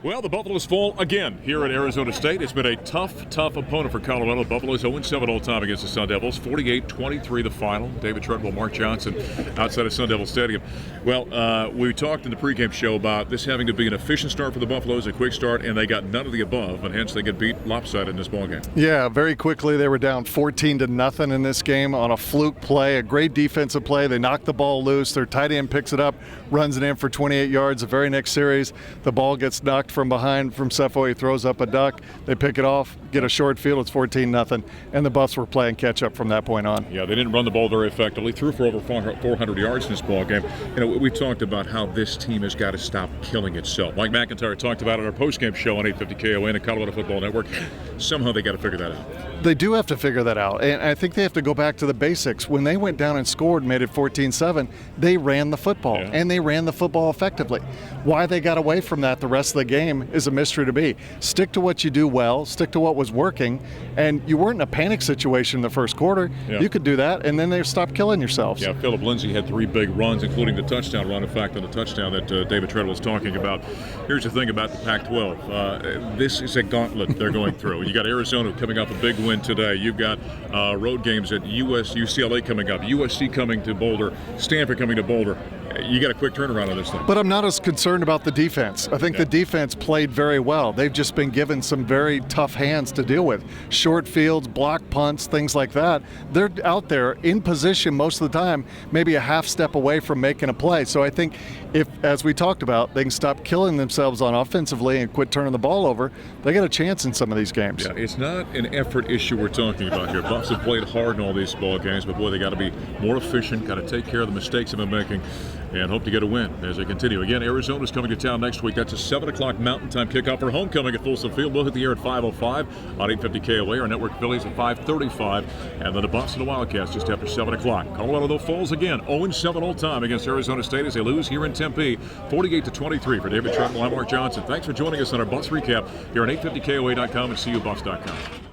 Well, the Buffaloes fall again here at Arizona State. It's been a tough opponent for Colorado. Buffaloes 0-7 all time against the Sun Devils. 48-23 the final. David Treadwell, Mark Johnson outside of Sun Devil Stadium. Well, we talked in the pregame show about this having to be an efficient start for the Buffaloes, a quick start, and they got none of the above, and hence they get beat lopsided in this ballgame. Yeah, very quickly they were down 14-0 in this game on a fluke play, a great defensive play. They knocked the ball loose. Their tight end picks it up, runs it in for 28 yards. The very next series, the ball gets knocked from behind from Sefo. He throws up a duck. They pick it off, get a short field. It's 14-0, and the Buffs were playing catch-up from that point on. Yeah, they didn't run the ball very effectively. Threw for over 400 yards in this ballgame. You know, we talked about how this team has got to stop killing itself. Mike McIntyre talked about it at our postgame show on 850 KOA and the Colorado Football Network. Somehow they got to figure that out. They do have to figure that out, and I think they have to go back to the basics. When they went down and scored and made it 14-7, they ran the football, and they ran the football effectively. Why they got away from that the rest of the game is a mystery to me. Stick to what you do well, stick to what was working, and you weren't in a panic situation in the first quarter. You could do that, and then they stopped killing yourselves. Yeah, Philip Lindsay had 3 big runs, including the touchdown run. In fact, on the touchdown that David Treadwell was talking about. Here's the thing about the Pac-12. This is a gauntlet they're going through. You got Arizona coming off a big win today. You've got road games at UCLA coming up, USC coming to Boulder, Stanford coming to Boulder. You got a quick turnaround on this thing. But I'm not as concerned about the defense. I think the defense played very well. They've just been given some very tough hands to deal with. Short fields, block punts, things like that. They're out there in position most of the time, maybe a half step away from making a play. So I think if, as we talked about, they can stop killing themselves on offensively and quit turning the ball over, they got a chance in some of these games. Yeah, it's not an effort issue we're talking about here. Buffs have played hard in all these ball games, but boy, they got to be more efficient, got to take care of the mistakes they've been making, and hope to get a win as they continue. Again, Arizona's coming to town next week. That's a 7 o'clock Mountain Time kickoff for homecoming at Folsom Field. We'll hit the air at 5:05 on 850 KOA. Our network affiliates at 5:35, and then the Buffs and the Wildcats just after 7 o'clock. Colorado, though, falls again 0-7 all time against Arizona State as they lose here in Tempe, 48-23 for David Treadwell. I'm Mark Johnson. Thanks for joining us on our Buffs Recap here on 850KOA.com and CUBuffs.com.